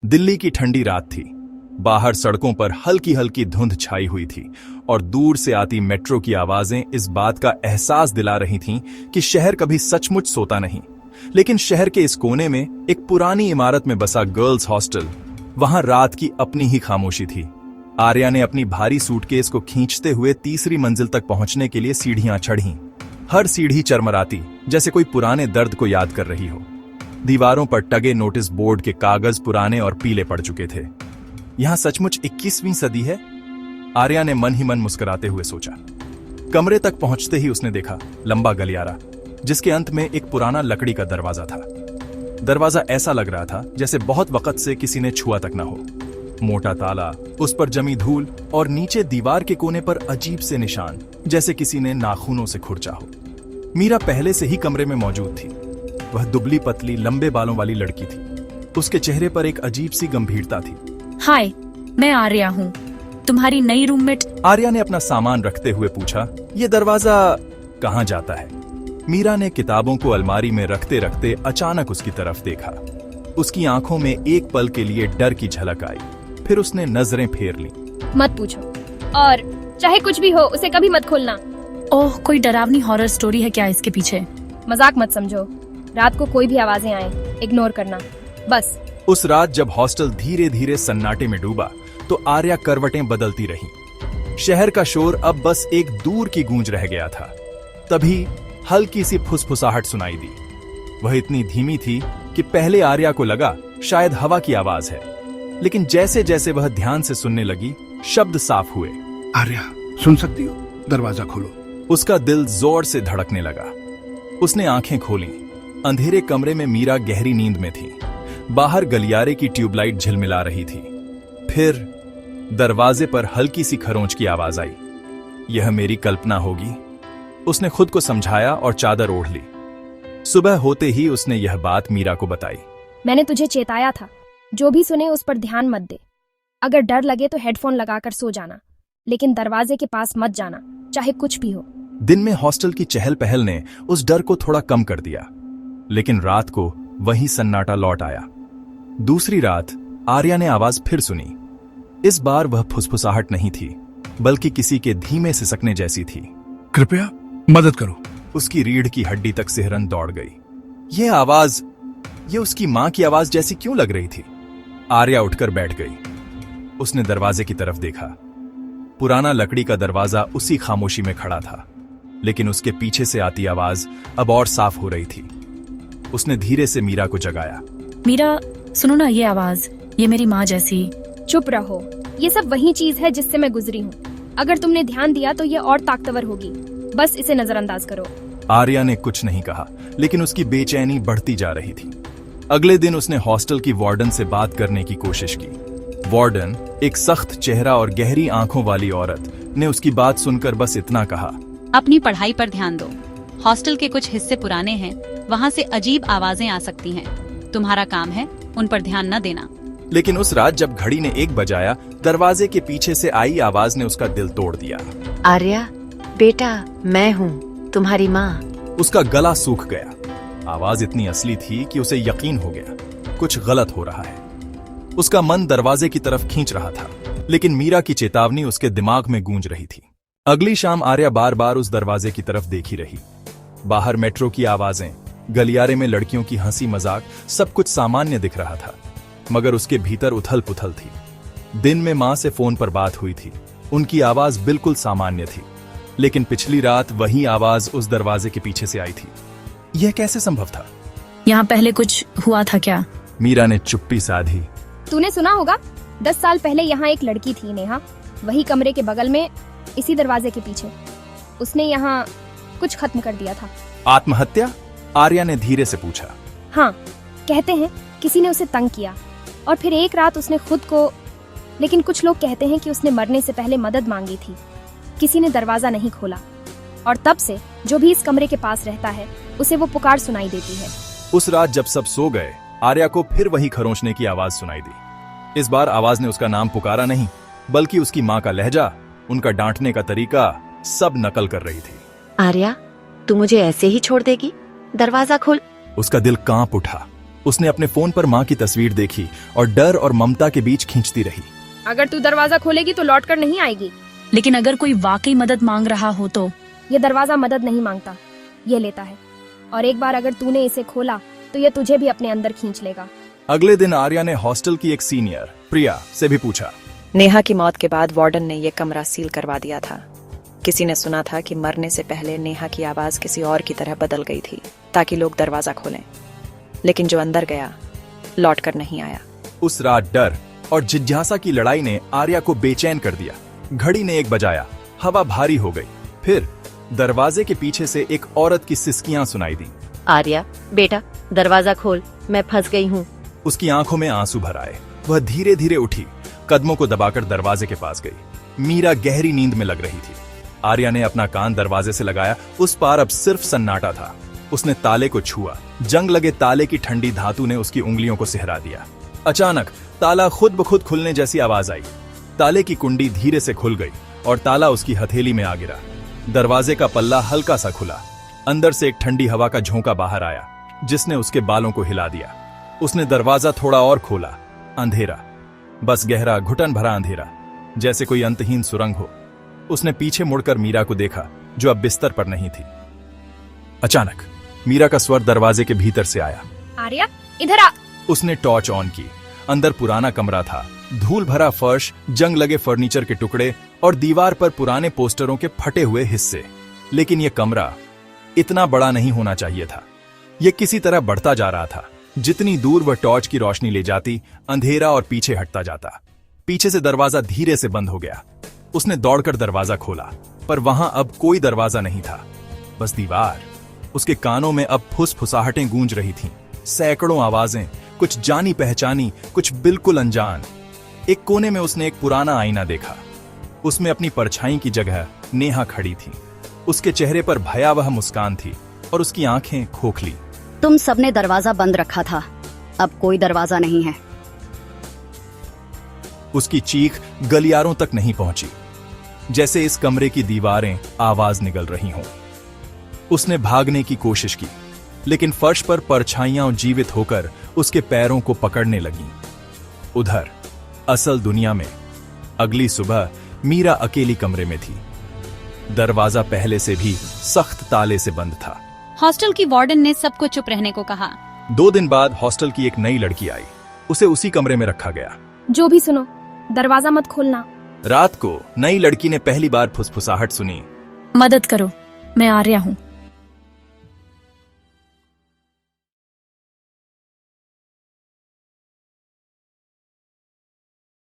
दिल्ली की ठंडी रात थी। बाहर सड़कों पर हल्की हल्की धुंध छाई हुई थी और दूर से आती मेट्रो की आवाजें इस बात का एहसास दिला रही थीं कि शहर कभी सचमुच सोता नहीं। लेकिन शहर के इस कोने में एक पुरानी इमारत में बसा गर्ल्स हॉस्टल, वहां रात की अपनी ही खामोशी थी। आर्या ने अपनी भारी सूटकेस को खींचते हुए तीसरी मंजिल तक पहुंचने के लिए सीढ़ियां चढ़ीं। हर सीढ़ी चरमराती, जैसे कोई पुराने दर्द को याद कर रही हो। दीवारों पर टगे नोटिस बोर्ड के कागज पुराने और पीले पड़ चुके थे। यहां सचमुच 21वीं सदी है, आर्या ने मन ही मन मुस्कुराते हुए सोचा। कमरे तक पहुंचते ही उसने देखा लंबा गलियारा, जिसके अंत में एक पुराना लकड़ी का दरवाजा था। दरवाजा ऐसा लग रहा था जैसे बहुत वक्त से किसी ने छुआ तक ना हो। मोटा ताला, उस पर जमी धूल और नीचे दीवार के कोने पर अजीब से निशान, जैसे किसी ने नाखूनों से खुरचा हो। मीरा पहले से ही कमरे में मौजूद थी। वह दुबली पतली लंबे बालों वाली लड़की थी। उसके चेहरे पर एक अजीब सी गंभीरता थी। हाय, मैं आर्या हूँ, तुम्हारी नई रूममेट। आर्या ने अपना सामान रखते हुए पूछा, ये दरवाजा कहाँ जाता है? मीरा ने किताबों को अलमारी में रखते रखते अचानक उसकी तरफ देखा। उसकी आंखों में एक पल के लिए डर की झलक आई, फिर उसने नजरें फेर ली। मत पूछो, और चाहे कुछ भी हो उसे कभी मत खोलना। ओह, कोई डरावनी हॉरर स्टोरी है क्या इसके पीछे? मजाक मत समझो। रात को कोई भी आवाजें आए इग्नोर करना, बस। उस रात जब हॉस्टल धीरे धीरे सन्नाटे में डूबा तो आर्या करवटें बदलती रही। शहर का शोर अब बस एक दूर की गूंज रह गया था। तभी हल्की सी फुसफुसाहट सुनाई दी। वह इतनी धीमी थी कि पहले आर्या को लगा शायद हवा की आवाज है, लेकिन जैसे जैसे वह ध्यान से सुनने लगी, शब्द साफ हुए। आर्या, सुन सकती हो? दरवाजा खोलो। उसका दिल जोर से धड़कने लगा। उसने आंखें खोलीं। अंधेरे कमरे में मीरा गहरी नींद में थी। बाहर गलियारे की ट्यूबलाइट झिलमिला रही थी। फिर दरवाजे पर हल्की सी खरोंच की आवाज आई। यह मेरी कल्पना होगी, उसने खुद को समझाया और चादर ओढ़ ली। सुबह होते ही उसने यह बात मीरा को बताई। मैंने तुझे चेताया था, जो भी सुने उस पर ध्यान मत दे। अगर डर लगे तो हेडफोन लगाकर सो जाना, लेकिन दरवाजे के पास मत जाना, चाहे कुछ भी हो। दिन में हॉस्टल की चहल पहल ने उस डर को थोड़ा कम कर दिया, लेकिन रात को वही सन्नाटा लौट आया। दूसरी रात आर्या ने आवाज फिर सुनी। इस बार वह फुसफुसाहट नहीं थी, बल्कि किसी के धीमे सिसकने जैसी थी। कृपया मदद करो। उसकी रीढ़ की हड्डी तक सिहरन दौड़ गई। यह आवाज, ये उसकी मां की आवाज जैसी क्यों लग रही थी? आर्या उठकर बैठ गई। उसने दरवाजे की तरफ देखा। पुराना लकड़ी का दरवाजा उसी खामोशी में खड़ा था, लेकिन उसके पीछे से आती आवाज अब और साफ हो रही थी। उसने धीरे से मीरा को जगाया। मीरा, सुनो ना ये आवाज, ये मेरी माँ जैसी। चुप रहो, ये सब वही चीज है जिससे मैं गुजरी हूँ। अगर तुमने ध्यान दिया तो ये और ताकतवर होगी, बस इसे नजरअंदाज करो। आर्या ने कुछ नहीं कहा, लेकिन उसकी बेचैनी बढ़ती जा रही थी। अगले दिन उसने हॉस्टल की वार्डन से बात करने की कोशिश की। वार्डन, एक सख्त चेहरा और गहरी आंखों वाली औरत, ने उसकी बात सुनकर बस इतना कहा, अपनी पढ़ाई पर ध्यान दो। हॉस्टल के कुछ हिस्से पुराने हैं, वहाँ से अजीब आवाजें आ सकती हैं। तुम्हारा काम है उन पर ध्यान न देना। लेकिन उस रात जब घड़ी ने 1 बजाया, दरवाजे के पीछे से आई आवाज ने उसका दिल तोड़ दिया। आर्या बेटा, मैं हूँ, तुम्हारी माँ। उसका गला सूख गया। आवाज इतनी असली थी कि उसे यकीन हो गया, कुछ गलत हो रहा है। उसका मन दरवाजे की तरफ खींच रहा था, लेकिन मीरा की चेतावनी उसके दिमाग में गूंज रही थी। अगली शाम आर्या बार बार उस दरवाजे की तरफ देखी रही। बाहर मेट्रो की आवाजें, गलियारे में लड़कियों की हंसी मजाक, सब कुछ सामान्य दिख रहा था, मगर उसके भीतर उथल पुथल थी। दिन में मां से फोन पर बात हुई थी, उनकी आवाज बिल्कुल सामान्य थी, लेकिन पिछली रात वही आवाज उस दरवाजे के पीछे से आई थी। यह कैसे संभव था? यहाँ पहले कुछ हुआ था क्या? मीरा ने चुप्पी साधी। तूने सुना होगा, 10 साल पहले यहाँ एक लड़की थी नेहा, वही कमरे के बगल में, इसी दरवाजे के पीछे। उसने यहाँ कुछ खत्म कर दिया था। आत्महत्या? आर्या ने धीरे से पूछा। हाँ, कहते हैं किसी ने उसे तंग किया और फिर एक रात उसने खुद को, लेकिन कुछ लोग कहते हैं कि उसने मरने से पहले मदद मांगी थी। किसी ने दरवाजा नहीं खोला और तब से जो भी इस कमरे के पास रहता है उसे वो पुकार सुनाई देती है। उस रात जब सब सो गए, आर्या को फिर वही खरोंचने की आवाज सुनाई दी। इस बार आवाज ने उसका नाम पुकारा नहीं, बल्कि उसकी माँ का लहजा, उनका डांटने का तरीका, सब नकल कर रही थी। आर्या, तू मुझे ऐसे ही छोड़ देगी? दरवाजा खोल। उसका दिल कांप उठा। उसने अपने फोन पर माँ की तस्वीर देखी और डर और ममता के बीच खींचती रही। अगर तू दरवाजा खोलेगी तो लौट कर नहीं आएगी। लेकिन अगर कोई वाकई मदद मांग रहा हो तो? ये दरवाजा मदद नहीं मांगता, ये लेता है। और एक बार अगर तूने इसे खोला तो ये तुझे भी अपने अंदर खींच लेगा। अगले दिन आर्या ने हॉस्टल की एक सीनियर प्रिया से भी पूछा। नेहा की मौत के बाद वार्डन ने ये कमरा सील करवा दिया था। किसी ने सुना था कि मरने से पहले नेहा की आवाज किसी और की तरह बदल गई थी ताकि लोग दरवाजा खोलें, लेकिन जो अंदर गया लौट कर नहीं आया। उस रात डर और जिज्ञासा की लड़ाई ने आर्या को बेचैन कर दिया। घड़ी ने 1 बजाया, हवा भारी हो गई। फिर दरवाजे के पीछे से एक औरत की सिसकियां सुनाई दी। आर्या बेटा दरवाजा खोल, मैं फंस गई हूँ। उसकी आंखों में आंसू भर आए। वह धीरे धीरे उठी, कदमों को दबाकर दरवाजे के पास गई। मीरा गहरी नींद में लग रही थी। आर्या ने अपना कान दरवाजे से लगाया। उस पार अब सिर्फ सन्नाटा था। उसने ताले को छुआ। जंग लगे ताले की ठंडी धातु ने उसकी उंगलियों को सिहरा दिया। अचानक ताला खुद ब खुद खुलने जैसी आवाज आई। ताले की कुंडी धीरे से खुल गई और ताला उसकी हथेली में आ गिरा। दरवाजे का पल्ला हल्का सा खुला। अंदर से एक ठंडी हवा का झोंका बाहर आया, जिसने उसके बालों को हिला दिया। उसने दरवाजा थोड़ा और खोला। अंधेरा, बस गहरा घुटन भरा अंधेरा, जैसे कोई अंतहीन सुरंग हो। उसने पीछे मुड़कर मीरा को देखा, जो अब बिस्तर पर नहीं थी। अचानक मीरा का स्वर दरवाजे के भीतर से आया। आर्या इधर आ। उसने टॉर्च ऑन की। अंदर पुराना कमरा था। धूल भरा फर्श, जंग लगे फर्नीचर के टुकड़े और दीवार पर पुराने पोस्टरों के फटे हुए हिस्से। लेकिन यह कमरा इतना बड़ा नहीं होना चाहिए था। यह किसी तरह बढ़ता जा रहा था। जितनी दूर वह टॉर्च की रोशनी ले जाती, अंधेरा और पीछे हटता जाता। पीछे से दरवाजा धीरे से बंद हो गया। उसने दौड़कर दरवाजा खोला, पर वहां अब कोई दरवाजा नहीं था, बस दीवार। उसके कानों में अब फुसफुसाहटें गूंज रही थीं, सैकड़ों आवाजें, कुछ जानी पहचानी, कुछ बिल्कुल अनजान। एक कोने में उसने एक पुराना आईना देखा। उसमें अपनी परछाई की जगह नेहा खड़ी थी। उसके चेहरे पर भयावह मुस्कान थी और उसकी आंखें खोखली। तुम सबने दरवाजा बंद रखा था, अब कोई दरवाजा नहीं है। उसकी चीख गलियारों तक नहीं पहुंची, जैसे इस कमरे की दीवारें आवाज निगल रही हों। उसने भागने की कोशिश की, लेकिन फर्श पर परछाइयां जीवित होकर उसके पैरों को पकड़ने लगीं। उधर असल दुनिया में अगली सुबह मीरा अकेली कमरे में थी। दरवाजा पहले से भी सख्त ताले से बंद था। हॉस्टल की वार्डन ने सबको चुप रहने को कहा। 2 दिन बाद हॉस्टल की एक नई लड़की आई। उसे उसी कमरे में रखा गया। जो भी सुनो, दरवाजा मत खोलना। रात को नई लड़की ने पहली बार फुसफुसाहट सुनी। मदद करो, मैं आर्या हूँ।